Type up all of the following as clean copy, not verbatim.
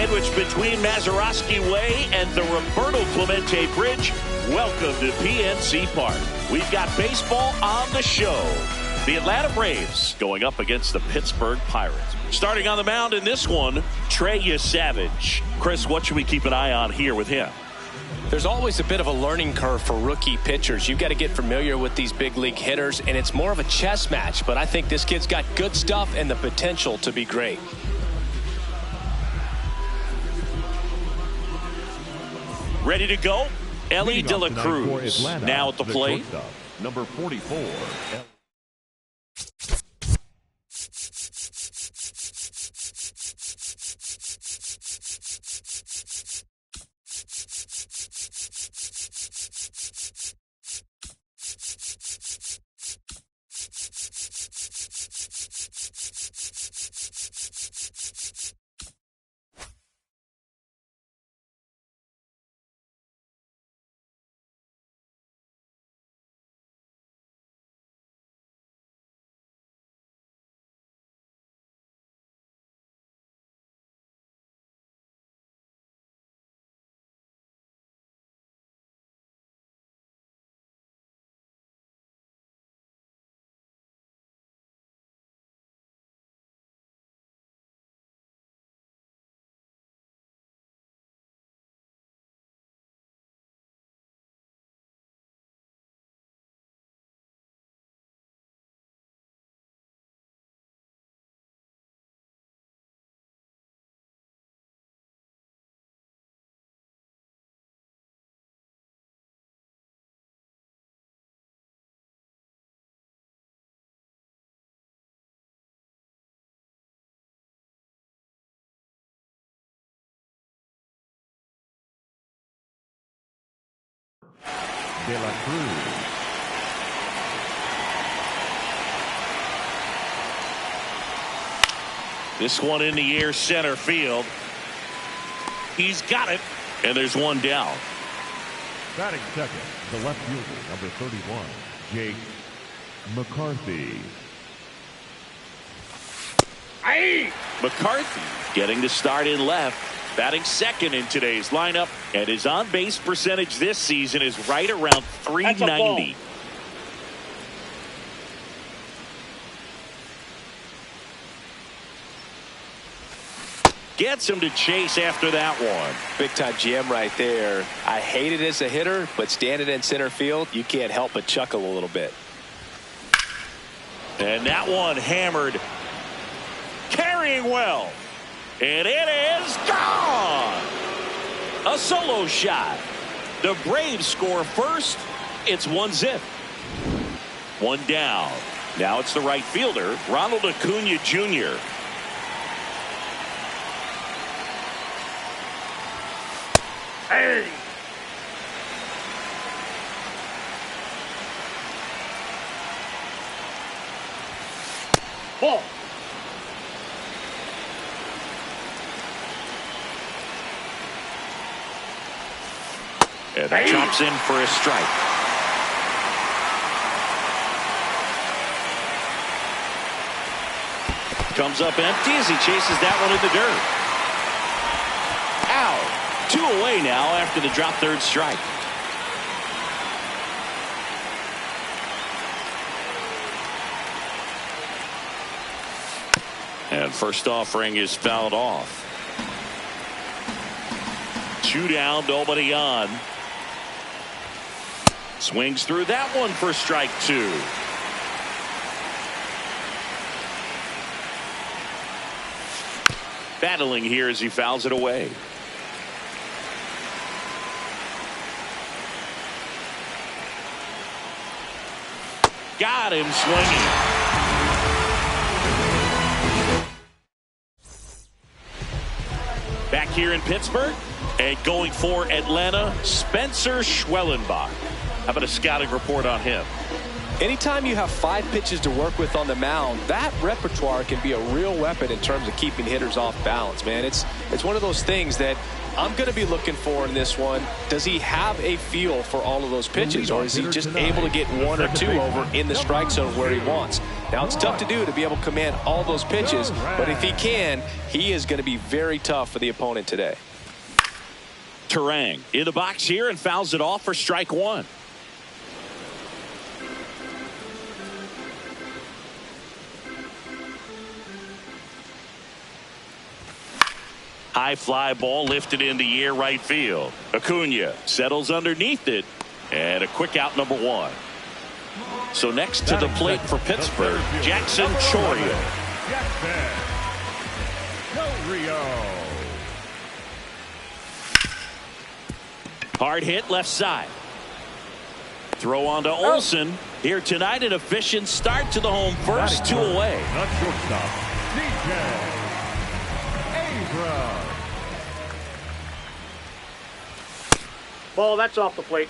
Sandwiched between Mazeroski Way and the Roberto Clemente Bridge, welcome to PNC Park. We've got baseball on the show. The Atlanta Braves going up against the Pittsburgh Pirates. Starting on the mound in this one, Trey Yesavage. Chris, what should we keep an eye on here with him? There's always a bit of a learning curve for rookie pitchers. You've got to get familiar with these big league hitters, and it's more of a chess match. But I think this kid's got good stuff and the potential to be great. Ready to go? Elly De La Cruz now at the plate. Number 44. De La Cruz. This one in the air, center field. He's got it, and there's one down. Batting second, the left fielder, number 31, Jake McCarthy. McCarthy getting the start in left. Batting second in today's lineup, and his on-base percentage this season is right around .390. Gets him to chase after that one. Big time jam right there. I hate it as a hitter, but standing in center field, you can't help but chuckle a little bit. And that one hammered. Carrying well. And it is gone. A solo shot. The Braves score first. It's 1-0. One down. Now it's the right fielder, Ronald Acuna Jr. Hey. Ball. And that chops in for a strike. Comes up empty as he chases that one in the dirt. Out. 2 away now after the drop third strike. And first offering is fouled off. 2 down, nobody on. Swings through that one for strike 2. Battling here as he fouls it away. Got him swinging. Back here in Pittsburgh and going for Atlanta, Spencer Schwellenbach. How about a scouting report on him? Anytime you have 5 pitches to work with on the mound, that repertoire can be a real weapon in terms of keeping hitters off balance, man. It's It's one of those things that I'm going to be looking for in this one. Does he have a feel for all of those pitches, or is he just able to get one or two over in the strike zone where he wants? Now, it's tough to do, to be able to command all those pitches, but if he can, he is going to be very tough for the opponent today. Turang in the box here and fouls it off for strike one. High fly ball lifted in the air right field. Acuna settles underneath it, and a quick out, number one. So next to the plate for Pittsburgh, Jackson Chourio. Hard hit left side. Throw on to Olsen. Here tonight, an efficient start to the home first, 2 away. Not shortstop, DJ. Ball, that's off the plate.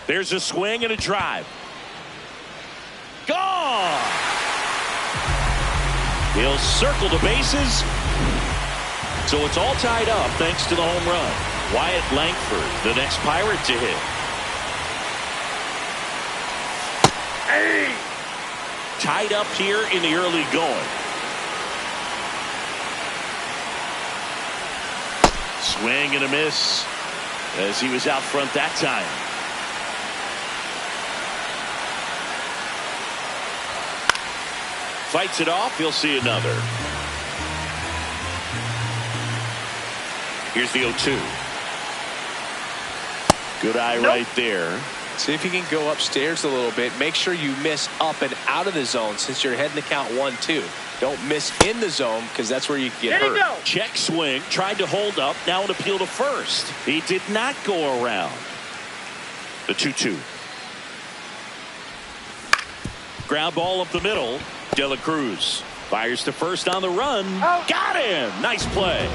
There's a swing and a drive. Gone! He'll circle the bases. So it's all tied up thanks to the home run. Wyatt Langford, the next Pirate to hit. Hey! Tied up here in the early going. Swing and a miss as he was out front that time. Fights it off. He'll see another. Here's the 0-2. Good eye right there. See if you can go upstairs a little bit. Make sure you miss up and out of the zone since you're heading to count 1-2. Don't miss in the zone because that's where you get hurt. Check swing. Tried to hold up. Now an appeal to first. He did not go around. The 2-2. Ground ball up the middle. De La Cruz fires to first on the run. Out. Got him. Nice play.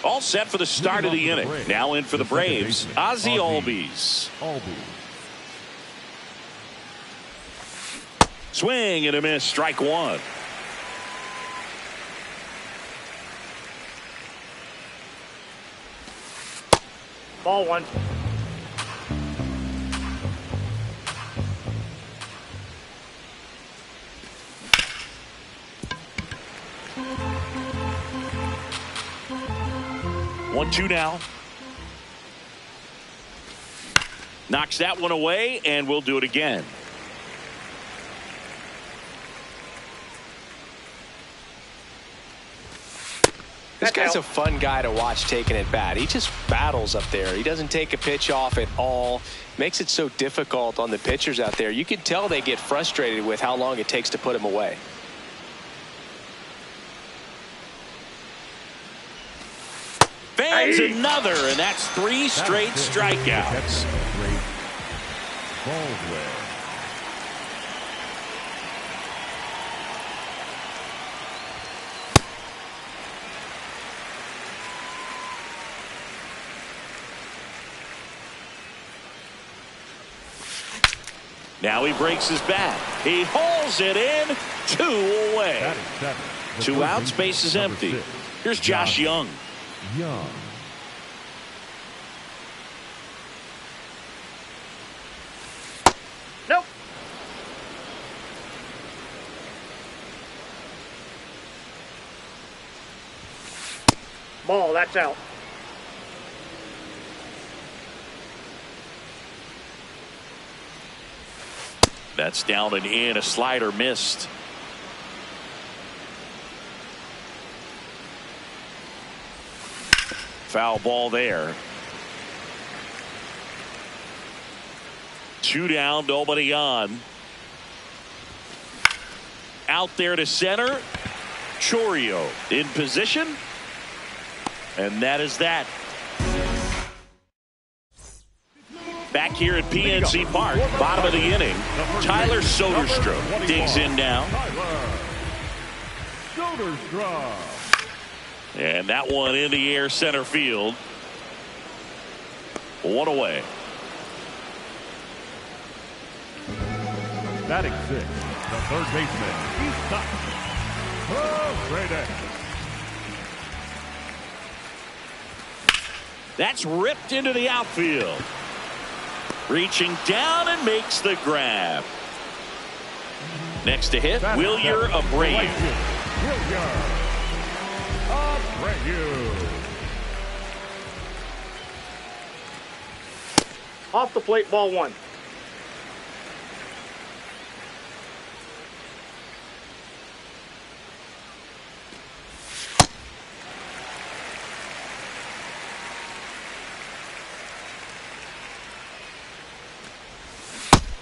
All set for the start of the inning. Now in for the Braves, Ozzie Albies. Swing and a miss, strike one. Ball one. One, two now. Knocks that one away, and we'll do it again. This guy's a fun guy to watch taking at bat. He just battles up there. He doesn't take a pitch off at all. Makes it so difficult on the pitchers out there. You can tell they get frustrated with how long it takes to put him away. Fans another, and that's 3 straight strikeouts. Baldwin. Now he breaks his bat. He hauls it in. 2 away. 2 outs, base is empty. Here's Josh Young. Nope. Ball, that's out. That's down and in. A slider missed. Foul ball there. 2 down, nobody on. Out there to center. Chourio in position. And that is that. Back here at PNC Park, bottom of the inning. Tyler Soderstrom digs in now. Soderstrom. And that one in the air center field. One away. Batting sixth, the third baseman, Easton. Oh, great day. That's ripped into the outfield. Reaching down and makes the grab. Next to hit, Wilyer Abreu. Wilyer Abreu. Off the plate, ball one.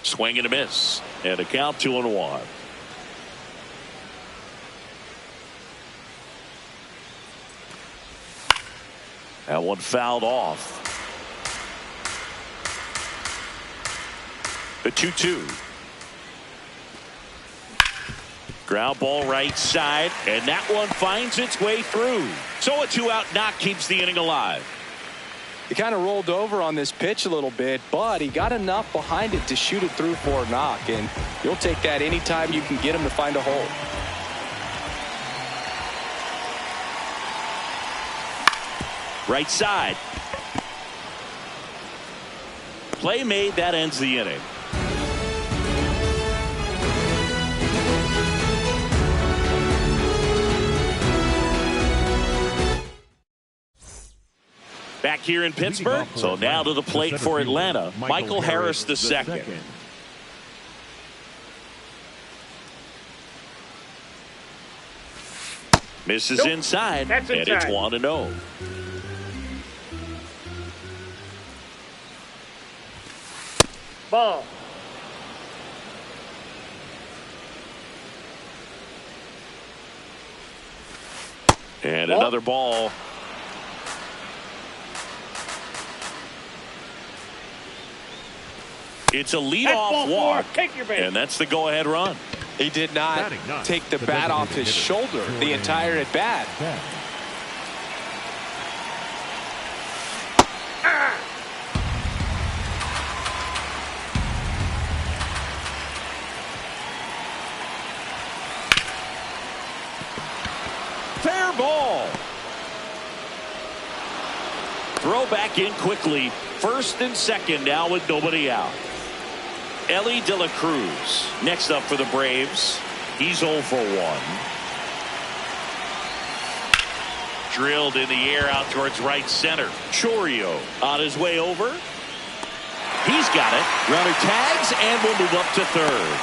Swing and a miss. And a count 2-1. That one fouled off. The 2-2. Ground ball right side, and that one finds its way through. So a 2-out knock keeps the inning alive. He kind of rolled over on this pitch a little bit, but he got enough behind it to shoot it through for a knock, and you'll take that anytime you can get him to find a hole. Right side. Play made, that ends the inning. Back here in Pittsburgh, so now to the plate for Atlanta, Michael Harris II. Misses inside, and it's 1-0. Ball. And another ball. It's a leadoff walk, and that's the go-ahead run. He did not take the bat off his shoulder the entire at bat. Fair ball. Throw back in quickly. First and second now with nobody out. Elly De La Cruz next up for the Braves. He's 0 for 1. Drilled in the air out towards right center. Chourio on his way over. He's got it. Runner tags and will move up to third.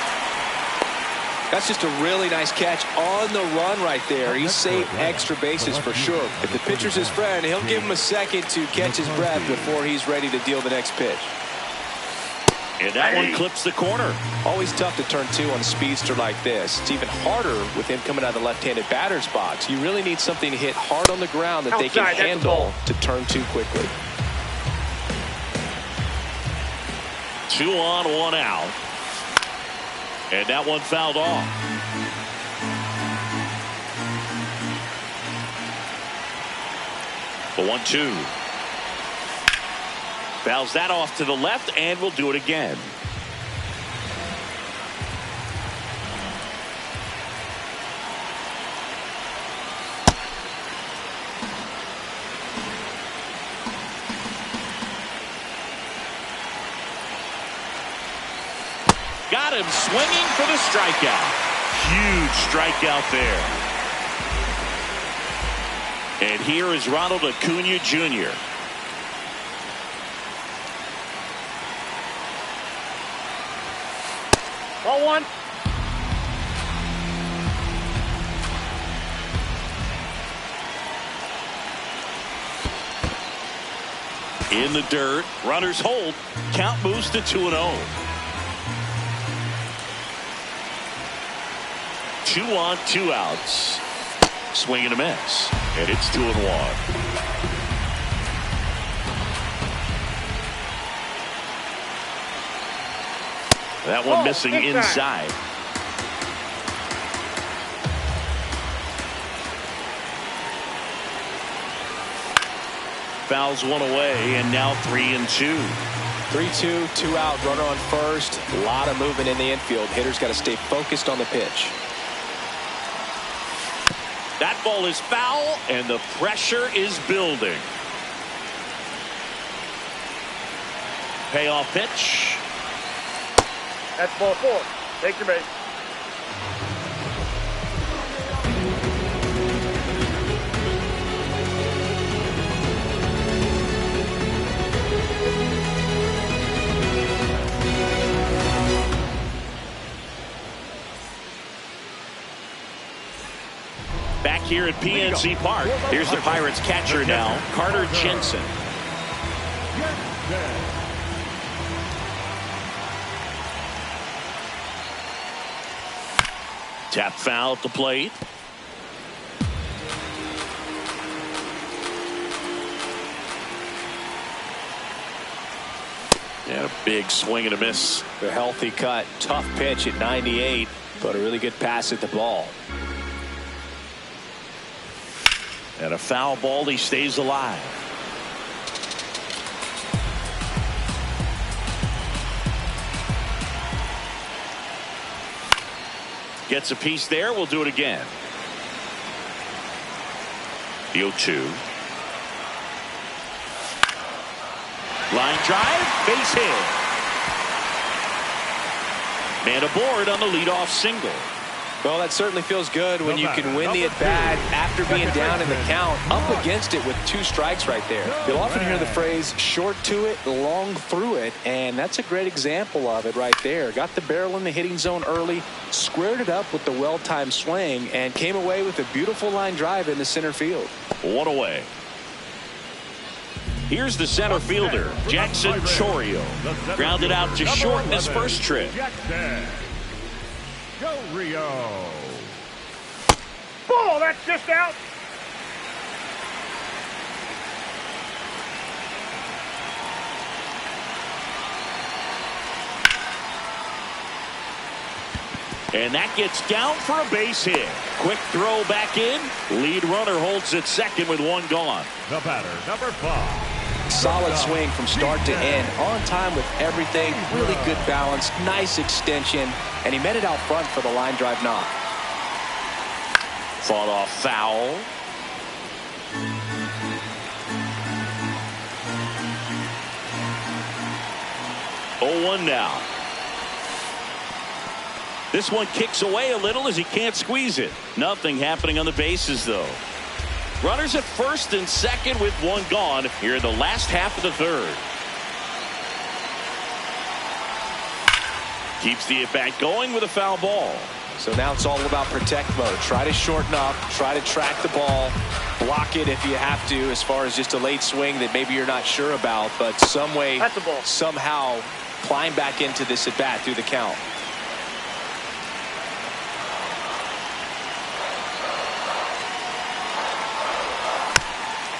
That's just a really nice catch on the run right there. He saved extra bases for sure. If the pitcher's his friend, he'll give him a second to catch his breath before he's ready to deal the next pitch. And that one clips the corner. Always tough to turn two on a speedster like this. It's even harder with him coming out of the left-handed batter's box. You really need something to hit hard on the ground that they can handle to turn two quickly. 2 on, 1 out. And that one fouled off. The 1-2. Fouls that off to the left, and we'll do it again. Got him swinging for the strikeout. Huge strikeout there. And here is Ronald Acuna Jr. Ball one. In the dirt. Runners hold. Count moves to 2-0. 2 on, 2 outs. Swing and a miss. And it's 2-1. That one missing inside. fouls one away, and now 3-2. 3-2, 2 out, runner on first. A lot of movement in the infield. Hitter's got to stay focused on the pitch. That ball is foul, and the pressure is building. Payoff pitch. That's ball 4. Take your base. Back here at PNC Park, here's the Pirates catcher now, Carter Jensen. Tap foul at the plate. And a big swing and a miss. A healthy cut. Tough pitch at 98, but a really good pass at the ball. And a foul ball, he stays alive. Gets a piece there. We'll do it again. The 0-2. Line drive, base hit. Man aboard on the leadoff single. Well, that certainly feels good when you can win the at-bat after being down in the count, up against it with 2 strikes right there. You'll often hear the phrase, short to it, long through it, and that's a great example of it right there. Got the barrel in the hitting zone early, squared it up with the well-timed swing, and came away with a beautiful line drive in the center field. 1 away. Here's the center fielder, Jackson Chourio. Grounded out to short in his first trip. Go Rio. Ball, that's just out. And that gets down for a base hit. Quick throw back in. Lead runner holds at second with 1 gone. The batter, number 5. Solid swing from start to end. On time with everything. Really good balance. Nice extension. And he met it out front for the line drive knock. Fought off foul. Oh, 1 now. This one kicks away a little as he can't squeeze it. Nothing happening on the bases, though. Runners at first and second with 1 gone here in the last half of the third. Keeps the at-bat going with a foul ball. So now it's all about protect mode. Try to shorten up, try to track the ball, block it if you have to, as far as just a late swing that maybe you're not sure about, but some way, That's a ball. somehow climb back into this at-bat through the count.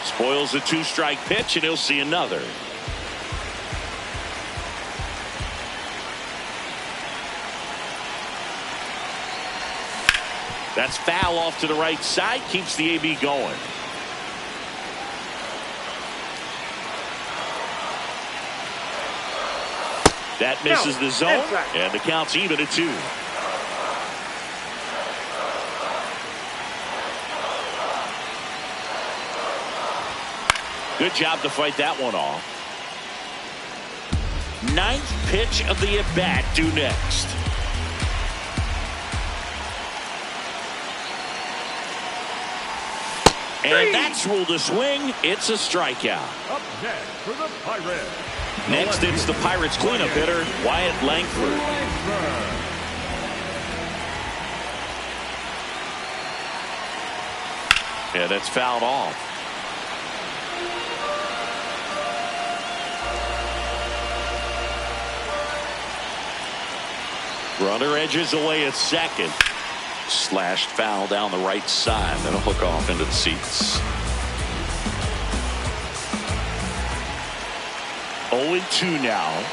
Spoils the 2-strike pitch, and he'll see another. That's foul off to the right side. Keeps the AB going. That misses the zone, and the count's even at 2. Good job to fight that one off. 9th pitch of the at-bat due next. And that's ruled a swing. It's a strikeout. Up next for the Pirates. Next, it's the Pirates cleanup hitter, Wyatt Langford. Yeah, that's fouled off. Runner edges away at second. Slashed foul down the right side. That'll hook off into the seats. 0-2 now.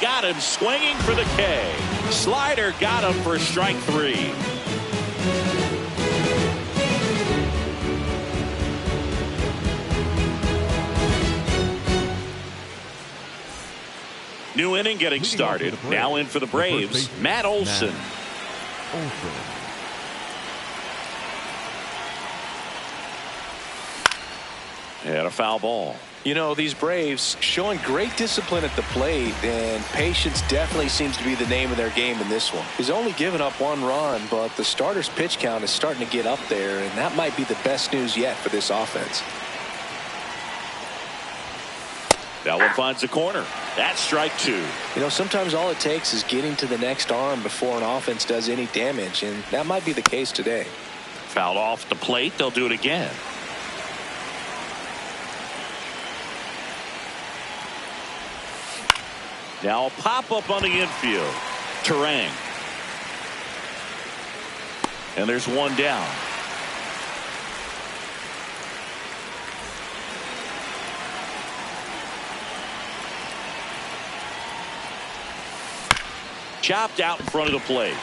got him swinging for the K. Slider got him for strike 3. New inning getting started. Now in for the Braves, Matt Olson. And a foul ball. You know, these Braves showing great discipline at the plate, and patience definitely seems to be the name of their game in this one. He's only given up 1 run, but the starter's pitch count is starting to get up there, and that might be the best news yet for this offense. That one finds the corner. That's strike 2. You know, sometimes all it takes is getting to the next arm before an offense does any damage, and that might be the case today. Fouled off the plate. They'll do it again. Now a pop-up on the infield. Terang. And there's one down. Chopped out in front of the plate.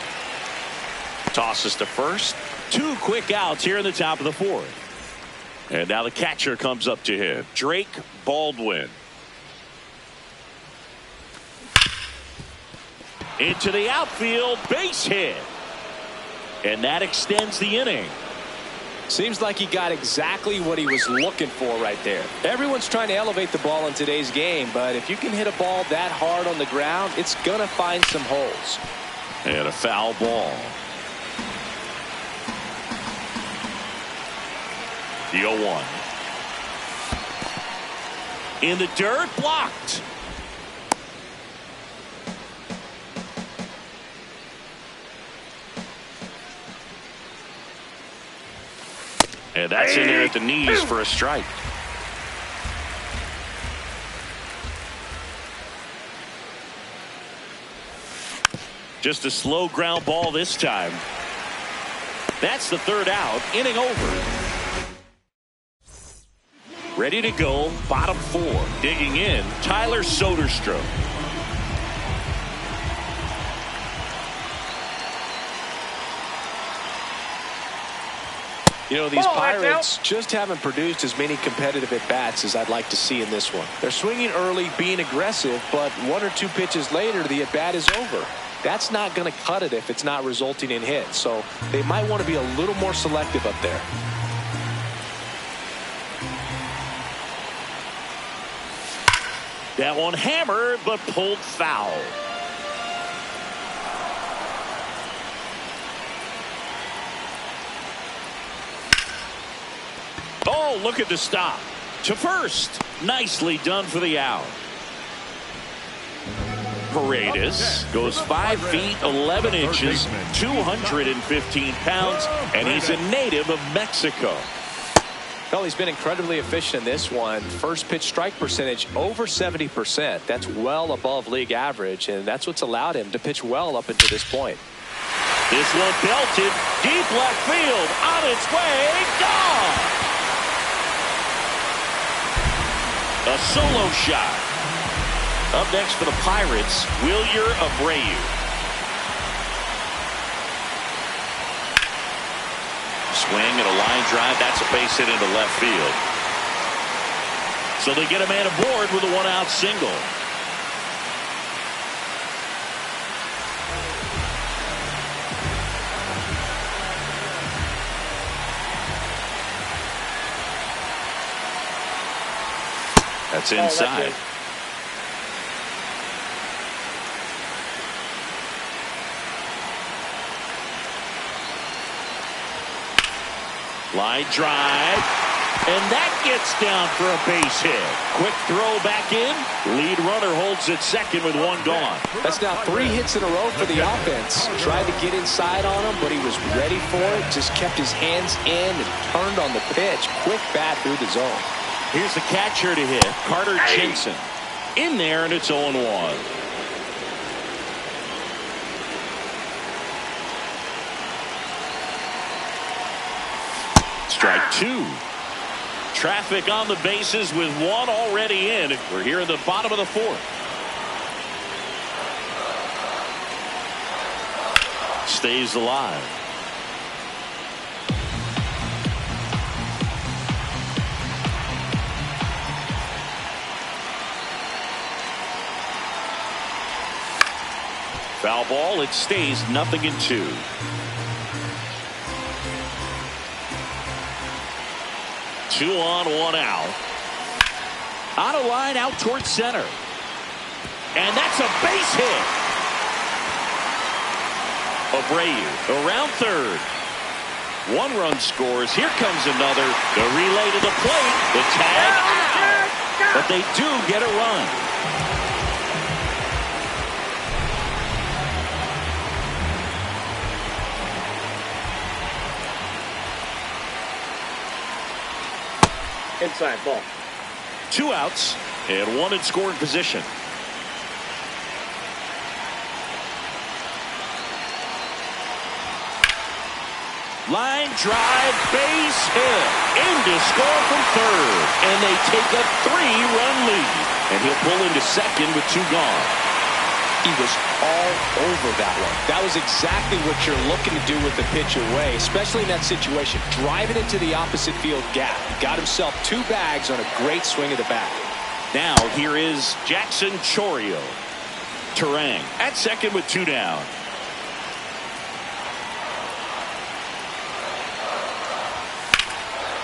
Tosses to first. 2 quick outs here in the top of the 4th. And now the catcher comes up to him. Drake Baldwin. Into the outfield, base hit. And that extends the inning. Seems like he got exactly what he was looking for right there. Everyone's trying to elevate the ball in today's game, but if you can hit a ball that hard on the ground, it's going to find some holes. And a foul ball. The 0-1. In the dirt, blocked. And that's in there at the knees for a strike. Just a slow ground ball this time. That's the 3rd out. Inning over. Ready to go. Bottom 4. Digging in. Tyler Soderstrom. You know, these Pirates just haven't produced as many competitive at-bats as I'd like to see in this one. They're swinging early, being aggressive, but 1 or 2 pitches later, the at-bat is over. That's not going to cut it if it's not resulting in hits. So they might want to be a little more selective up there. That one hammered, but pulled foul. Oh, look at the stop. To first. Nicely done for the out. Paredes goes 5 feet 11 inches, 215 pounds, and he's a native of Mexico. Well, he's been incredibly efficient in this one. First pitch strike percentage over 70%. That's well above league average, and that's what's allowed him to pitch well up until this point. This one belted deep left field, on its way, gone. A solo shot. Up next for the Pirates, Wilyer Abreu. Swing and a line drive. That's a base hit into left field. So they get a man aboard with a 1-out single. That's inside. Line drive, and that gets down for a base hit. Quick throw back in. Lead runner holds at second with 1 gone. That's now 3 hits in a row for the offense. Tried to get inside on him, but he was ready for it. Just kept his hands in and turned on the pitch. Quick bat through the zone. Here's the catcher to hit, Carter Jensen. In there, and it's 0-1. Strike 2. Traffic on the bases with 1 already in. We're here in the bottom of the 4th. stays alive. Foul ball. It stays 0-2. Two on, one out. On a line out towards center. And that's a base hit. Abreu around third. One run scores. Here comes another. The relay to the plate. The tag out. But they do get a run. Inside ball. Two outs and one in scoring position. Line drive, base hit. In to score from third. And they take a 3-run lead. And he'll pull into second with two gone. He was all over that one. That was exactly what you're looking to do with the pitch away, especially in that situation. Driving into the opposite field gap. Got himself two bags on a great swing of the bat. Now here is Jackson Chourio. Turang at second with two down.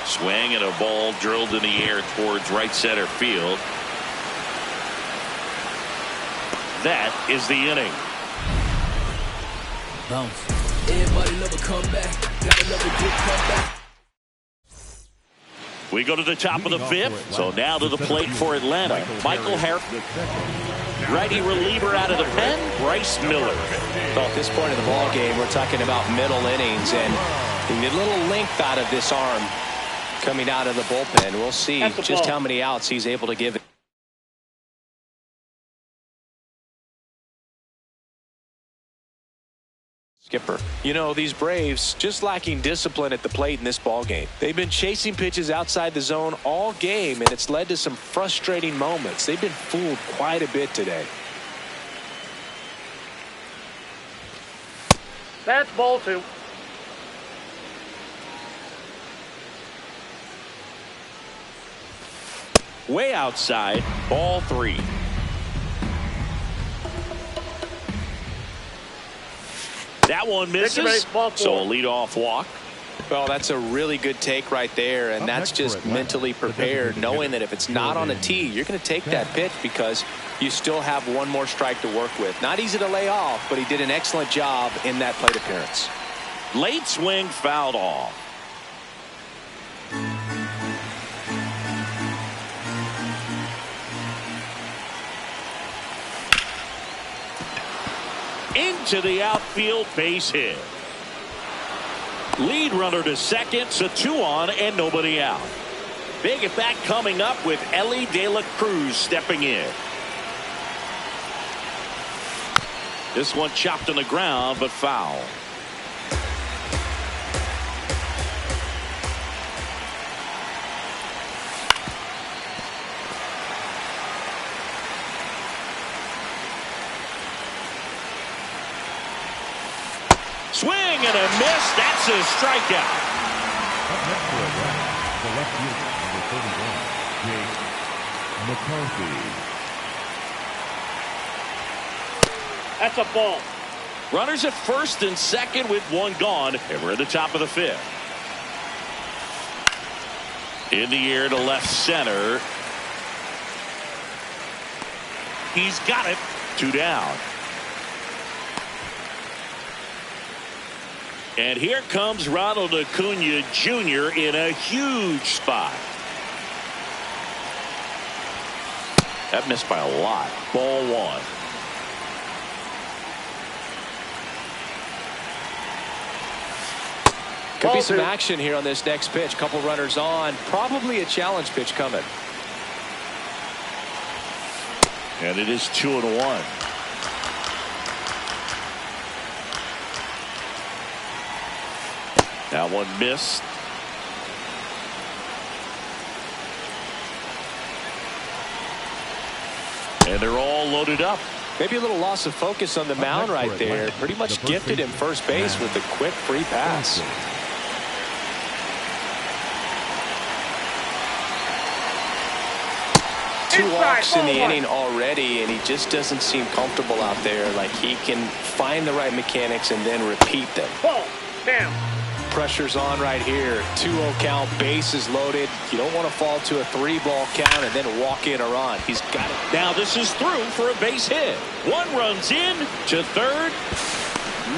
Swing and a ball drilled in the air towards right center field. That is the inning. Bounce. Everybody love a comeback. Gotta love a good comeback. We go to the top of the fifth. So now to the plate for Atlanta. Michael Harris. Righty reliever out of the pen, Bryce Miller. So at this point of the ball game, we're talking about middle innings and a little length out of this arm coming out of the bullpen. We'll see just how many outs he's able to give it. Skipper. You know, these Braves just lacking discipline at the plate in this ball game. They've been chasing pitches outside the zone all game, and it's led to some frustrating moments. They've been fooled quite a bit today. That's ball two. Way outside, ball three. That one misses, so a leadoff walk. Well, that's a really good take right there, and that's just mentally prepared, knowing that if it's not on a tee, you're going to take that pitch because you still have one more strike to work with. Not easy to lay off, but he did an excellent job in that plate appearance. Late swing fouled off. Into the outfield, base hit. Lead runner to second, so two on and nobody out. Big at bat coming up with Elly De La Cruz stepping in. This one chopped on the ground, but foul. Swing and a miss. That's a strikeout. Up next for Atlanta, the left fielder, number 31, Jake McCarthy. That's a ball. Runners at first and second with one gone, and we're at the top of the fifth. In the air to left center. He's got it. Two down. And here comes Ronald Acuna Jr. in a huge spot. That missed by a lot. Ball one. Could be some action here on this next pitch. Couple runners on. Probably a challenge pitch coming. And it is 2-1. That one missed. And they're all loaded up. Maybe a little loss of focus on the mound right there. Pretty much gifted him first base with a quick free pass. Two walks in the inning already, and he just doesn't seem comfortable out there. Like he can find the right mechanics and then repeat them. Ball. Damn. Pressure's on right here. 2-0 count, bases loaded. You don't want to fall to a 3-ball count and then walk in or on. He's got it. Now this is through for a base hit. One runs in to third.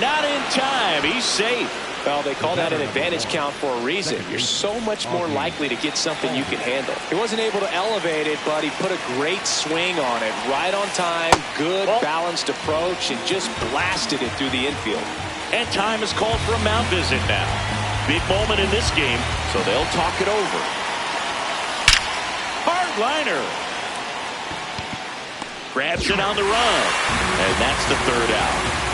Not in time. He's safe. Well, they call that an advantage count for a reason. You're so much more likely to get something you can handle. He wasn't able to elevate it, but he put a great swing on it. Right on time, good balanced approach, and just blasted it through the infield. And time is called for a mound visit now. Big moment in this game, so they'll talk it over. Hard liner. Grabs it on the run. And that's the third out.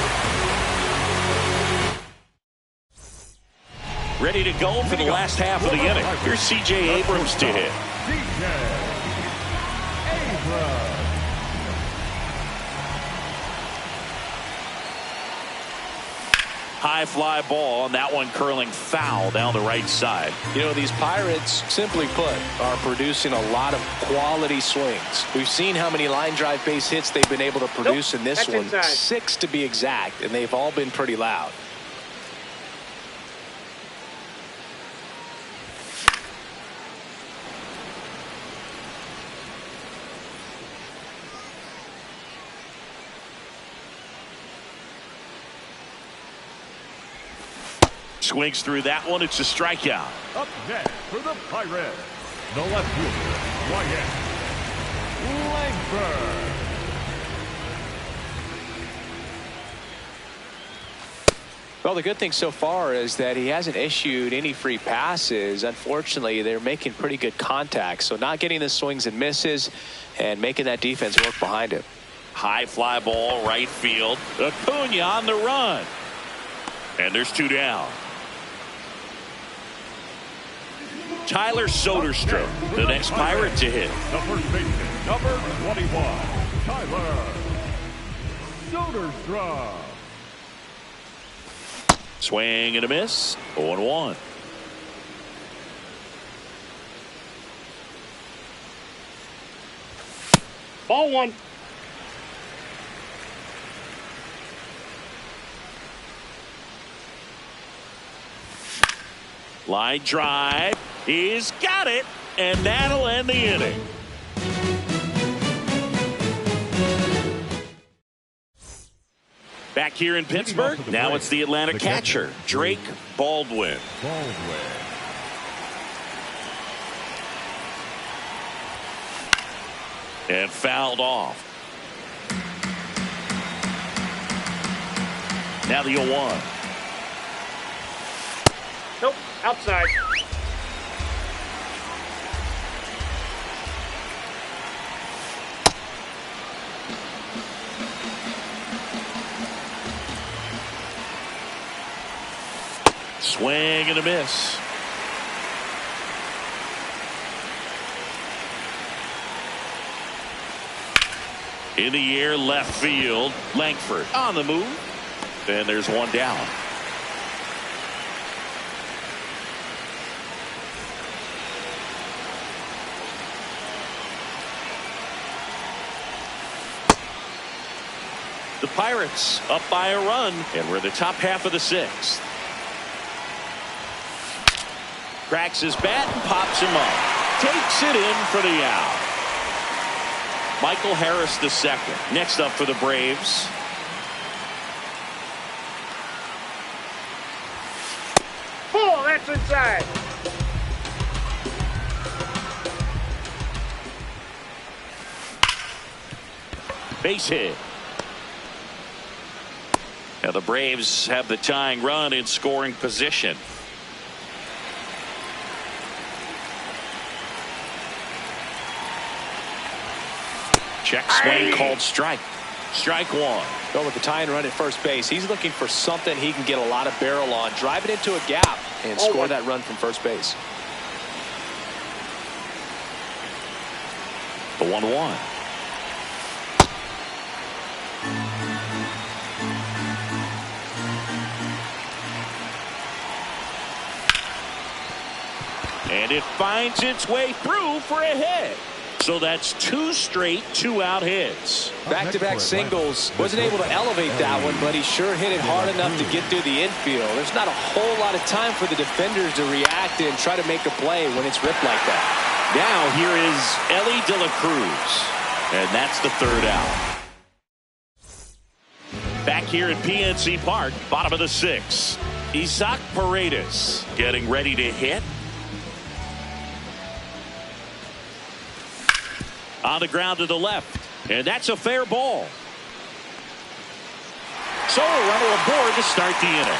Ready to go for the last half of the inning. Here's C.J. Abrams to hit. C.J. Abrams. High fly ball, and that one curling foul down the right side. You know, these Pirates, simply put, are producing a lot of quality swings. We've seen how many line drive base hits they've been able to produce in this one. Inside. 6 to be exact, and they've all been pretty loud. Swings through that one. It's a strikeout. Up next for the Pirates, the left fielder, Wyatt Langford. Well, the good thing so far is that he hasn't issued any free passes. Unfortunately, they're making pretty good contact, so not getting the swings and misses and making that defense work behind him. High fly ball, right field. Acuna on the run. And there's 2 down. Tyler Soderstrom, the next Pirate to hit. The first baseman, number 21, Tyler Soderstrom. Swing and a miss. 0-1. Ball one. Line drive. He's got it, and that'll end the inning. Back here in Pittsburgh, now it's the Atlanta catcher, Drake Baldwin. And fouled off. Now the 0-1. Nope. Outside. Swing and a miss. In the air, left field. Langford on the move. And there's 1 down. The Pirates up by a run, and we're in the top half of the 6th. Cracks his bat and pops him up. Takes it in for the out. Michael Harris the second. Next up for the Braves. Ball. That's inside. Base hit. Now the Braves have the tying run in scoring position. Check swing called strike. Strike 1. Well, with the tying run at first base, he's looking for something he can get a lot of barrel on, drive it into a gap, and score that run from first base. The 1-1. And it finds its way through for a hit. So that's 2 straight 2-out hits. Back-to-back singles. Wasn't able to elevate that one, but he sure hit it hard enough to get through the infield. There's not a whole lot of time for the defenders to react and try to make a play when it's ripped like that. Now here is Elly De La Cruz. And that's the 3rd out. Back here at PNC Park, bottom of the 6th. Isaac Paredes getting ready to hit. On the ground to the left. And that's a fair ball. So a runner aboard to start the inning.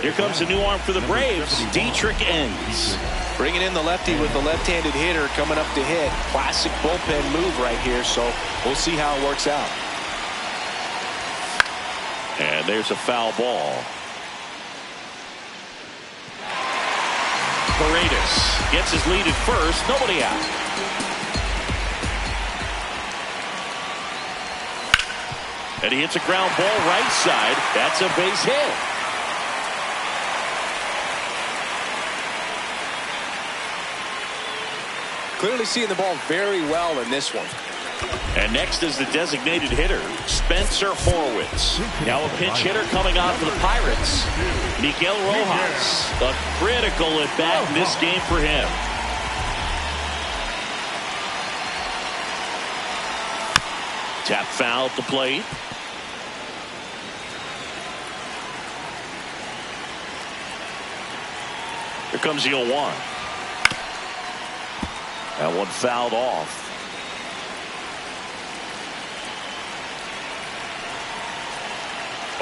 Here comes a new arm for the Braves, Dietrich Enns. Bringing in the lefty with the left-handed hitter coming up to hit. Classic bullpen move right here, so we'll see how it works out. And there's a foul ball. Paredes gets his lead at first, nobody out. And he hits a ground ball right side. That's a base hit. Clearly seeing the ball very well in this one. And next is the designated hitter, Spencer Horwitz. Now a pinch hitter coming on for the Pirates, Miguel Rojas. A critical at bat in this game for him. Tap foul at the plate. Here comes the 0-1. That one fouled off.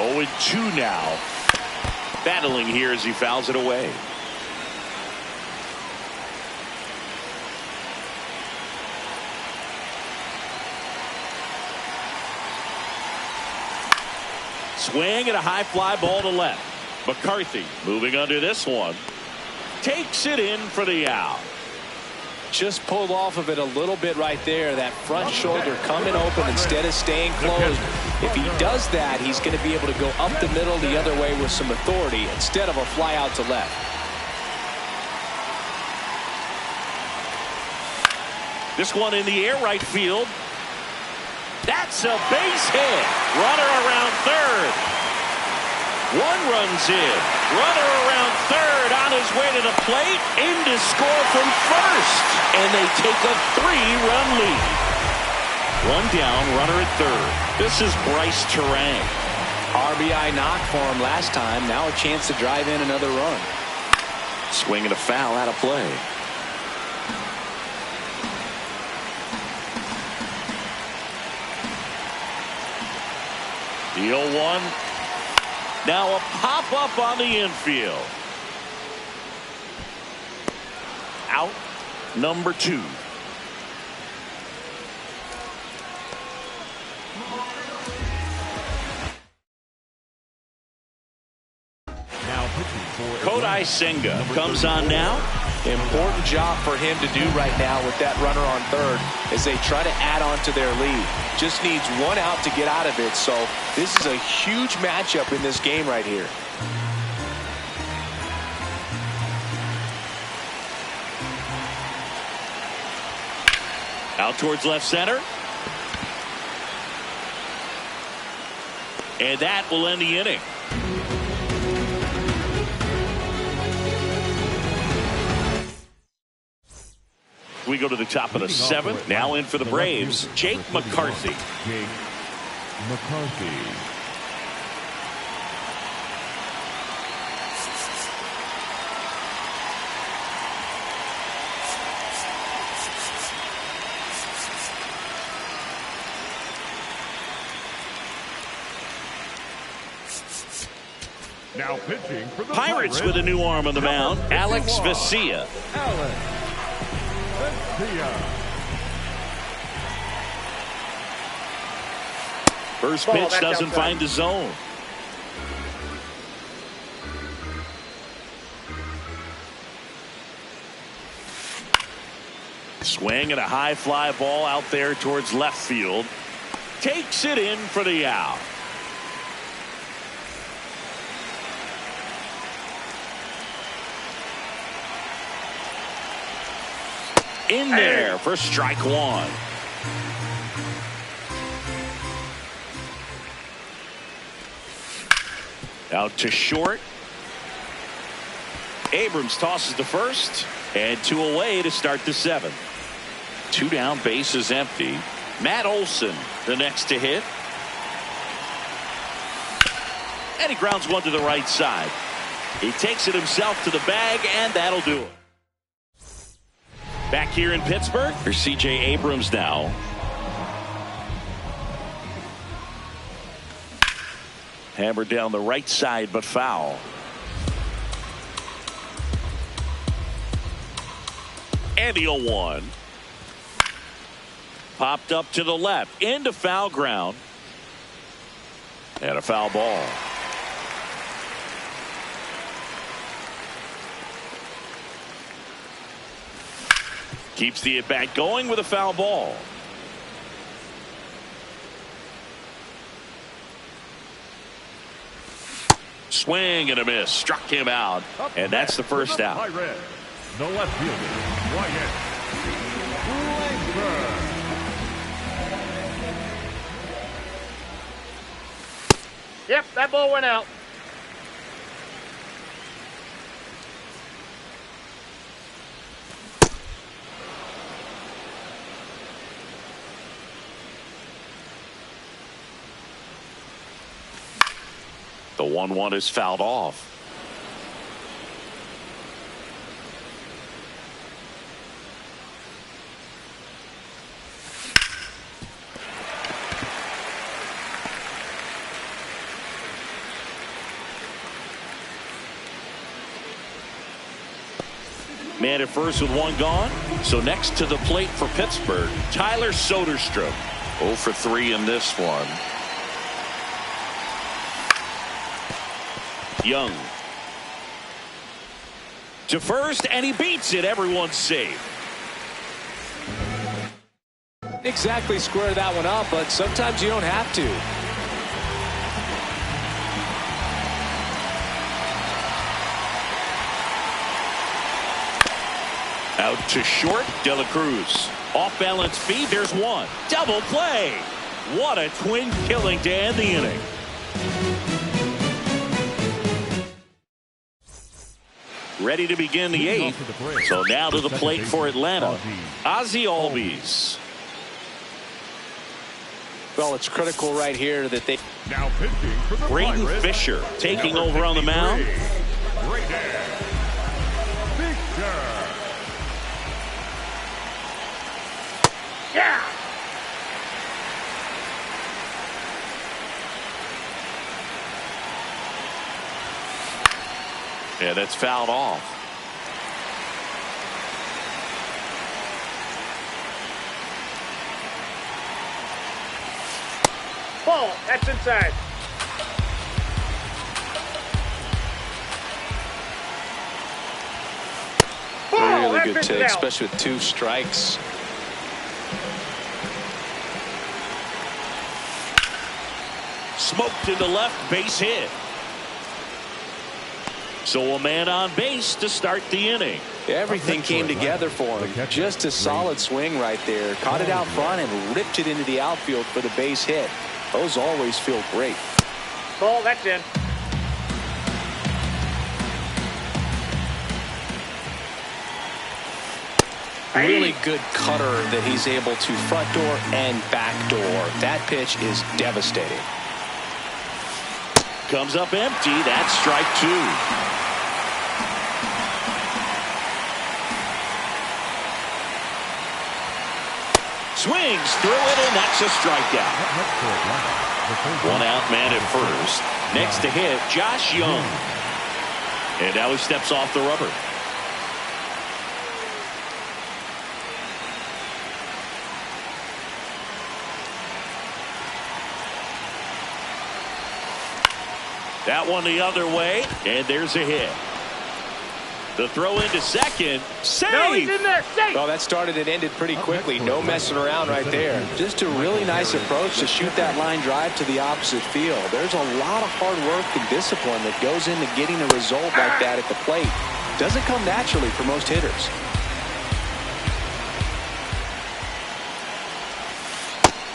Oh, and 2 now. Battling here as he fouls it away. Swing and a high fly ball to left. McCarthy moving under this one. Takes it in for the out. Just pulled off of it a little bit right there. That front shoulder coming open instead of staying closed. If he does that, he's going to be able to go up the middle the other way with some authority instead of a fly out to left. This one in the air right field. That's a base hit. Runner around third. 1 runs in. Runner around third on his way to the plate. In to score from first. And they take a 3-run lead. 1 down, runner at third. This is Bryce Turang. RBI knock for him last time. Now a chance to drive in another run. Swing and a foul out of play. The 0-1. Now a pop-up on the infield. Out number 2. Kodai Senga comes on now. Important job for him to do right now with that runner on third as they try to add on to their lead. Just needs 1 out to get out of it, so this is a huge matchup in this game right here. Out towards left center. And that will end the inning. We go to the top of the 7th. Now in for the Braves, Jake McCarthy. Jake McCarthy. Now pitching for the Pirates with a new arm on the mound, Alex Vesia. Alex Vesia. First pitch doesn't find the zone. Swing and a high fly ball out there towards left field. Takes it in for the out. In there for strike one. Out to short. Abrams tosses to first, and 2 away to start the 7th. 2 down, bases empty. Matt Olson the next to hit. And he grounds one to the right side. He takes it himself to the bag, and that'll do it. Back here in Pittsburgh, here's C.J. Abrams now. Hammered down the right side, but foul. And the 0-1. Popped up to the left, into foul ground. And a foul ball. Keeps the at-bat going with a foul ball. Swing and a miss. Struck him out. And that's the first out. The left fielder, Wyatt Langford. Yep, that ball went out. The 1-1 is fouled off. Man at first with 1 gone. So next to the plate for Pittsburgh, Tyler Soderstrom. 0 for 3 in this one. Young to first, and he beats it. Everyone's safe. Exactly square that one up, but sometimes you don't have to. Out to short, De La Cruz. Off balance feed, there's one. Double play. What a twin killing to end the inning. Ready to begin the 8th. So now to the plate for Atlanta, Ozzie Albies. Well, it's critical right here that they. Now pitching for the Braden Fisher taking over on the mound. Braden Fisher. Yeah. Yeah, that's fouled off. Ball. That's inside. Ball. Really That good fits it take, out. especially with 2 strikes. Smoked into left, base hit. So a man on base to start the inning. Everything came together for him. Just a solid swing right there. Caught it out front and ripped it into the outfield for the base hit. Those always feel great. Ball. That's in. Really good cutter that he's able to front door and back door. That pitch is devastating. Comes up empty. That's strike 2. Swings through it, and that's a strikeout. 1 out, man at first. Next to hit, Josh Young. And now he steps off the rubber. That one the other way, and there's a hit. The throw into second. Save! No, he's in there. Safe. Well, that started and ended pretty quickly. No messing around right there. Just a really nice approach to shoot that line drive to the opposite field. There's a lot of hard work and discipline that goes into getting a result like that at the plate. Doesn't come naturally for most hitters.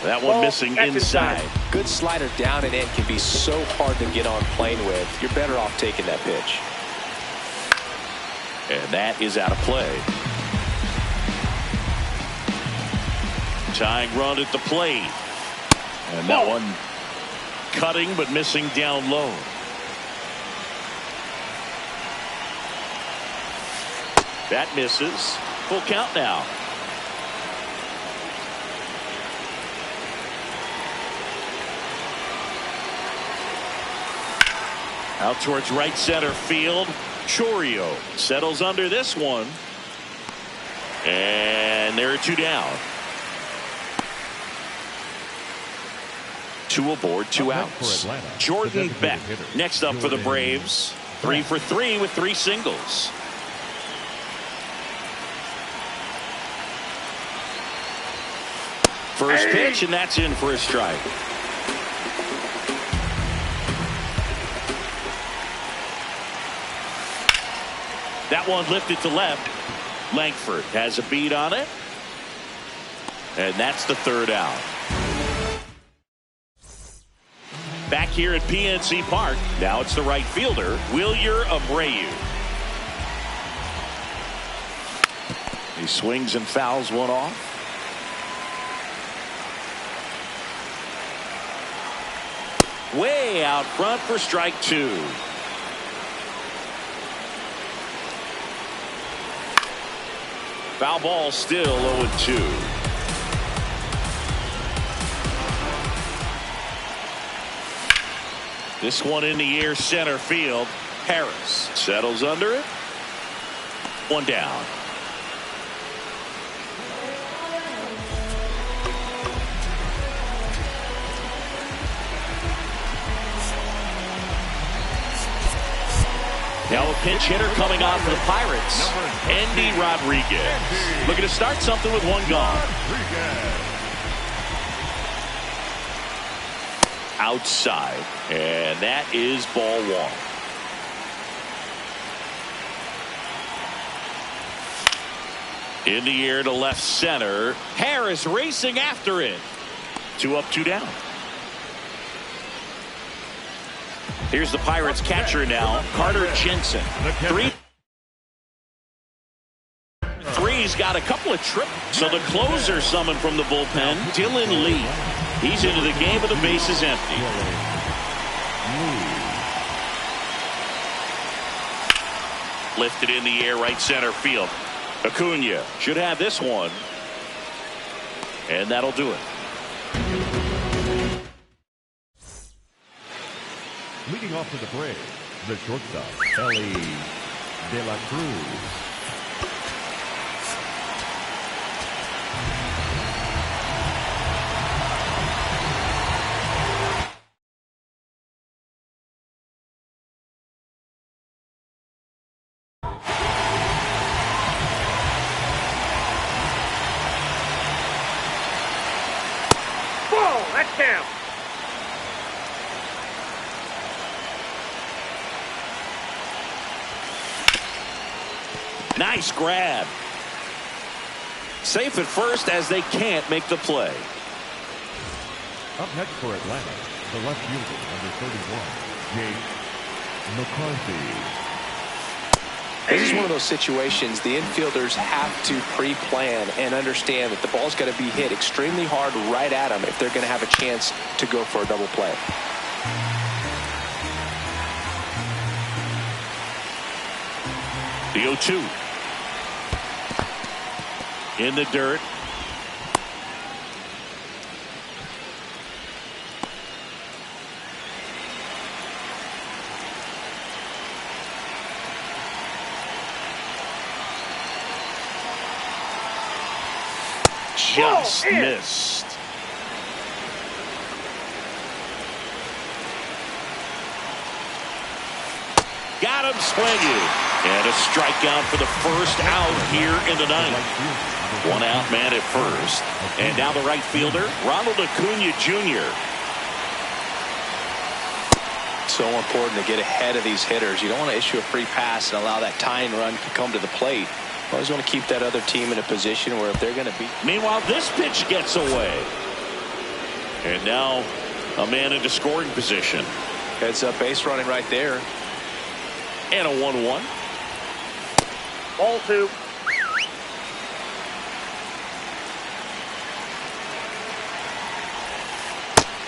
That one missing inside. Good slider down and in can be so hard to get on plane with. You're better off taking that pitch. And that is out of play. Tying run at the plate. And that one cutting but missing down low. That misses. Full count now. Out towards right center field. Chourio settles under this one. And there are two down. Two aboard, two outs. Jordan Beck next up for the Braves. 3 for 3 with 3 singles. First pitch, and that's in for a strike. That one lifted to left. Langford has a beat on it. And that's the third out. Back here at PNC Park, now it's the right fielder, Wilyer Abreu. He swings and fouls one off. Way out front for strike 2. Foul ball, still 0-2. This one in the air, center field. Harris settles under it. One down. Now a pinch hitter coming on for the Pirates, Andy Rodriguez. Looking to start something with one gone. Outside, and that is ball 1. In the air to left center. Harris racing after it. 2 up, 2 down. Here's the Pirates catcher now, Carter Jensen. 3's got a couple of trips. So the closer summoned from the bullpen, Dylan Lee. He's into the game with the bases empty. Lifted in the air, right center field. Acuna should have this one. And that'll do it. Leading off to the Braves, the shortstop, Elly De La Cruz. Whoa, that's him. Nice grab. Safe at first as they can't make the play. Up next for Atlanta, the left fielder, number 31, Jake McCarthy. This is one of those situations the infielders have to pre-plan and understand that the ball's got to be hit extremely hard right at them if they're going to have a chance to go for a double play. The 0-2. In the dirt. Just missed. Got him swinging. And a strikeout for the first out here in the ninth. One out man at first. And now the right fielder, Ronald Acuna Jr. So important to get ahead of these hitters. You don't want to issue a free pass and allow that tying run to come to the plate. You always want to keep that other team in a position where if they're going to beat. Meanwhile, this pitch gets away. And now a man into scoring position. Heads up base running right there. And a 1-1. Ball 2.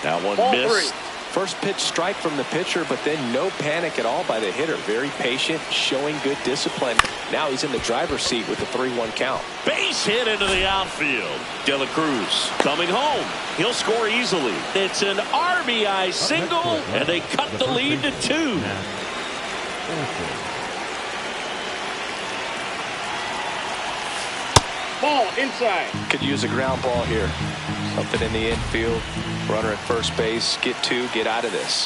That one Ball missed. 3. First pitch strike from the pitcher, but then no panic at all by the hitter. Very patient, showing good discipline. Now he's in the driver's seat with the 3-1 count. Base hit into the outfield. De La Cruz coming home. He'll score easily. It's an RBI single, and they cut the lead to 2. Ball inside. Could use a ground ball here. Something in the infield. Runner at first base. Get 2. Get out of this.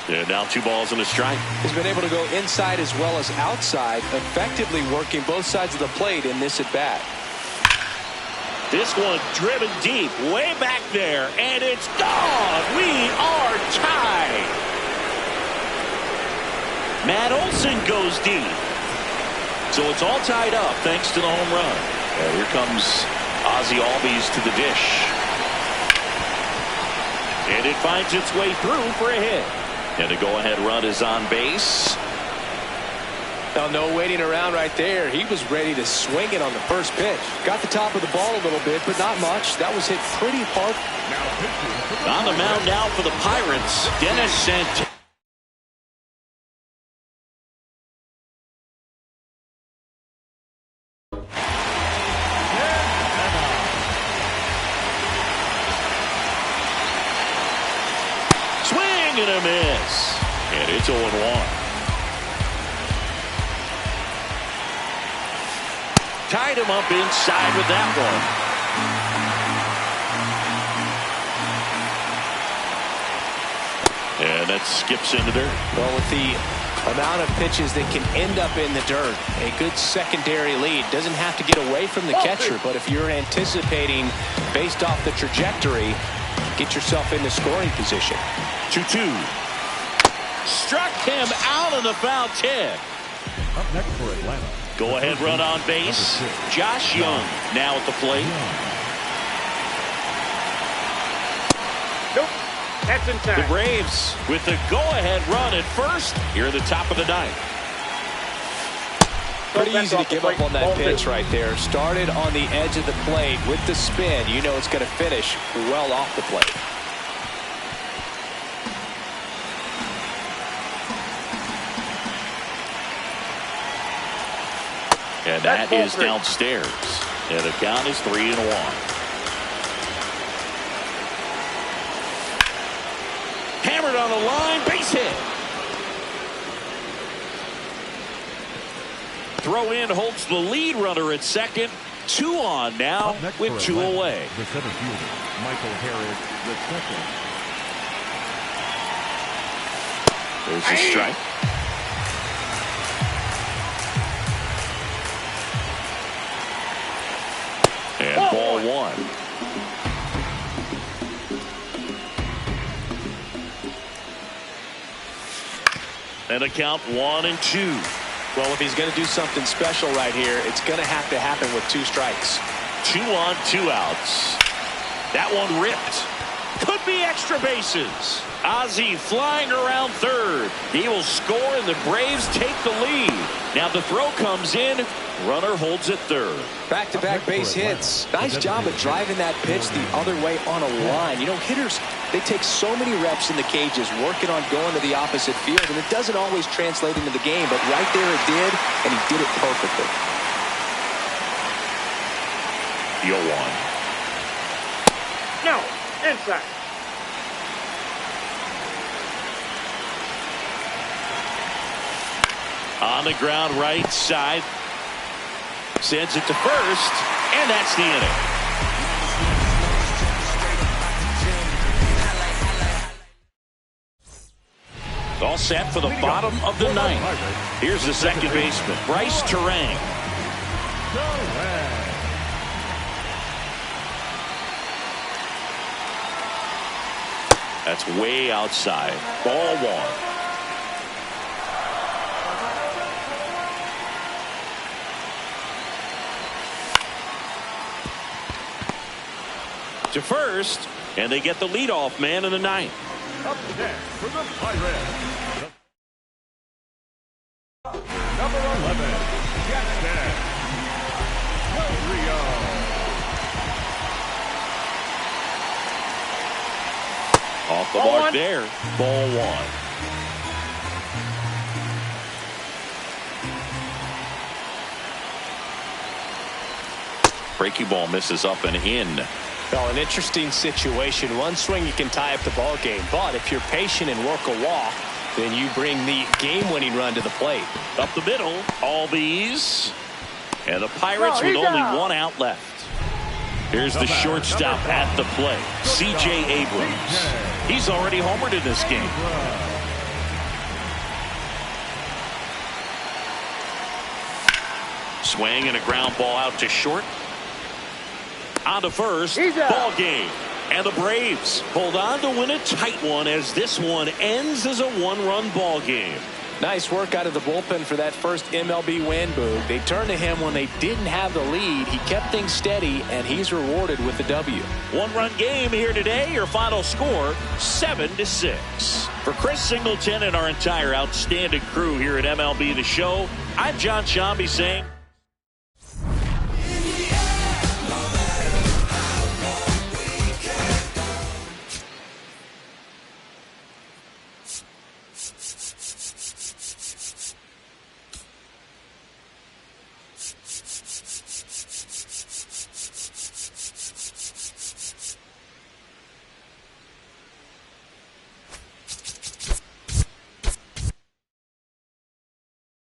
And now 2 balls and a strike. He's been able to go inside as well as outside, effectively working both sides of the plate in this at bat. This one driven deep, way back there, and it's gone. We are tied. Matt Olson goes deep. So it's all tied up thanks to the home run. And here comes Ozzie Albies to the dish. And it finds its way through for a hit. And the go-ahead run is on base. Now, no waiting around right there. He was ready to swing it on the first pitch. Got the top of the ball a little bit, but not much. That was hit pretty hard. On the mound now for the Pirates, Dennis Santana. Swing and a miss. And it's 0-1. Tied him up inside with that one. And that skips into dirt. Well, with the amount of pitches that can end up in the dirt, a good secondary lead. Doesn't have to get away from the catcher, but if you're anticipating based off the trajectory, get yourself into scoring position. 2-2. Struck him out of the foul tip. Up next for Atlanta. Go ahead run on base. Josh Young now at the plate. Nope. That's inside. The Braves with the go-ahead run at first here at the top of the ninth. Pretty easy to give up on that pitch right there. Started on the edge of the plate with the spin. You know it's going to finish well off the plate. And that is downstairs. And the count is 3-1. Hammered on the line, base hit. Throw in holds the lead runner at second. 2 on now with 2 away. The center fielder, Michael Harris, the second. There's a strike. And ball 1. And a count 1-2. Well, if he's going to do something special right here, it's going to have to happen with 2 strikes. 2 on, 2 outs. That one ripped. Could be extra bases. Ozzie flying around third. He will score and the Braves take the lead. Now the throw comes in. Runner holds at third. Back-to-back base hits. Nice job of driving that pitch the other way on a line. You know, hitters, they take so many reps in the cages working on going to the opposite field, and it doesn't always translate into the game, but right there it did, and he did it perfectly. 0-1. No, inside. On the ground right side. Sends it to first, and that's the inning. All set for the bottom of the ninth. Here's the second baseman, Bryce Turang. That's way outside. Ball one. To first, and they get the leadoff man in the ninth. Up next for the Pirates, number 11, Jackson Del Rio. Off the mark there. Ball one. Breaking ball misses up and in. Well, an interesting situation. One swing you can tie up the ball game, but if you're patient and work a walk, then you bring the game-winning run to the plate. Up the middle, Albies, and the Pirates with only one out left. Here's the shortstop at the plate, C.J. Abrams. He's already homered in this game. Swing and a ground ball out to short. On to first, ball game. And the Braves hold on to win a tight one as this one ends as a one-run ball game. Nice work out of the bullpen for that first MLB win, Boog. They turned to him when they didn't have the lead. He kept things steady, and he's rewarded with the W. One-run game here today. Your final score, 7-6. For Chris Singleton and our entire outstanding crew here at MLB The Show, I'm John Shambi saying...